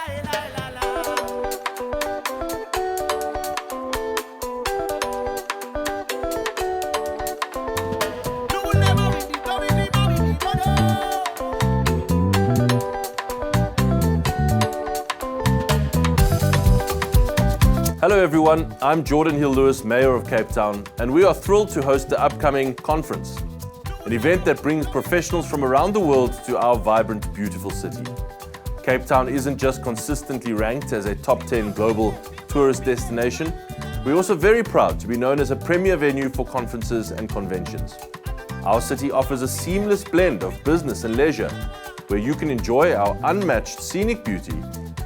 Hello everyone, I'm Jordan Hill-Lewis, Mayor of Cape Town, and we are thrilled to host the upcoming conference, an event that brings professionals from around the world to our vibrant, beautiful city. Cape Town isn't just consistently ranked as a top 10 global tourist destination, we're also very proud to be known as a premier venue for conferences and conventions. Our city offers a seamless blend of business and leisure, where you can enjoy our unmatched scenic beauty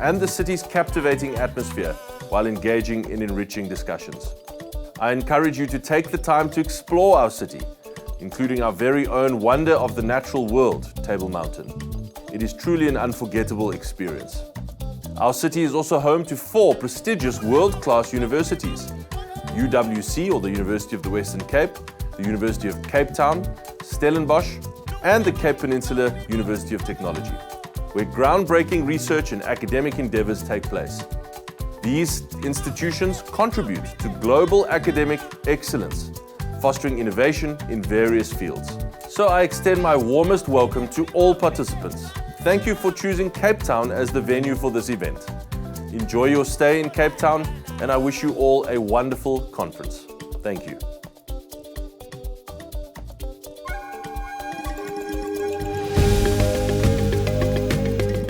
and the city's captivating atmosphere while engaging in enriching discussions. I encourage you to take the time to explore our city, including our very own wonder of the natural world, Table Mountain. It is truly an unforgettable experience. Our city is also home to 4 prestigious world-class universities: UWC, or the University of the Western Cape, the University of Cape Town, Stellenbosch, and the Cape Peninsula University of Technology, where groundbreaking research and academic endeavors take place. These institutions contribute to global academic excellence, fostering innovation in various fields. So I extend my warmest welcome to all participants. Thank you for choosing Cape Town as the venue for this event. Enjoy your stay in Cape Town, and I wish you all a wonderful conference. Thank you.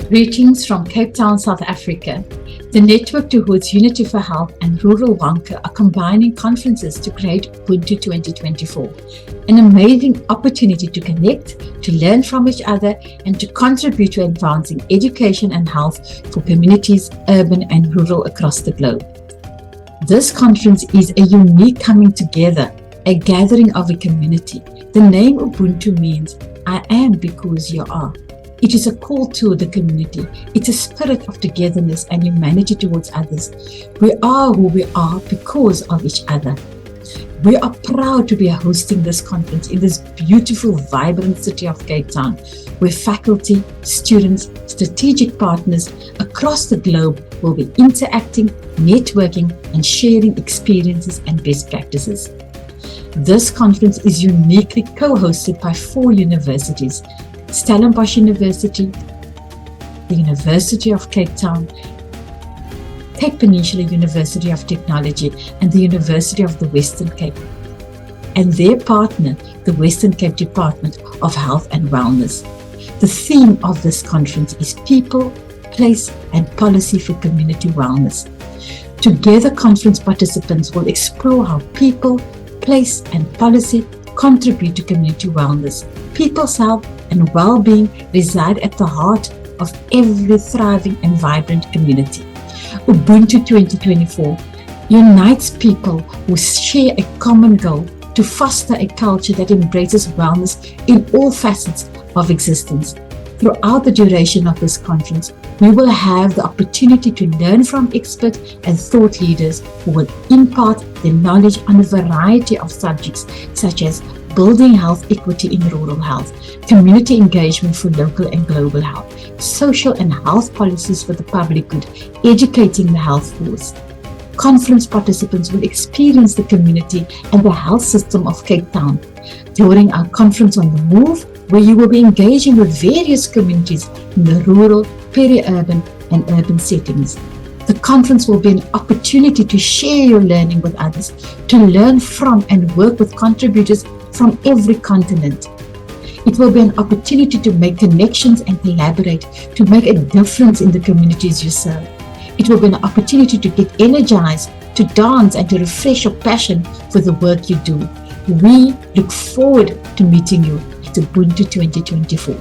Greetings from Cape Town, South Africa. The network towards Unity for Health and Rural WONCA are combining conferences to create Ubuntu 2024, an amazing opportunity to connect, to learn from each other, and to contribute to advancing education and health for communities, urban and rural across the globe. This conference is a unique coming together, a gathering of a community. The name Ubuntu means I am because you are. It is a call to the community. It's a spirit of togetherness and humanity towards others. We are who we are because of each other. We are proud to be hosting this conference in this beautiful, vibrant city of Cape Town, where faculty, students, strategic partners across the globe will be interacting, networking, and sharing experiences and best practices. This conference is uniquely co-hosted by 4 universities: Stellenbosch University, the University of Cape Town, Cape Peninsula University of Technology, and the University of the Western Cape, and their partner, the Western Cape Department of Health and Wellness. The theme of this conference is People, Place and Policy for Community Wellness. Together, conference participants will explore how people, place and policy contribute to community wellness. People's health and well-being reside at the heart of every thriving and vibrant community. Ubuntu 2024 unites people who share a common goal to foster a culture that embraces wellness in all facets of existence. Throughout the duration of this conference, we will have the opportunity to learn from experts and thought leaders who will impart their knowledge on a variety of subjects such as building health equity in rural health, community engagement for local and global health, social and health policies for the public good, educating the health force. Conference participants will experience the community and the health system of Cape Town during our conference on the move, where you will be engaging with various communities in the rural, peri-urban and urban settings. The conference will be an opportunity to share your learning with others, to learn from and work with contributors from every continent. It will be an opportunity to make connections and collaborate to make a difference in the communities you serve. It will be an opportunity to get energized, to dance and to refresh your passion for the work you do. We look forward to meeting you at Ubuntu 2024.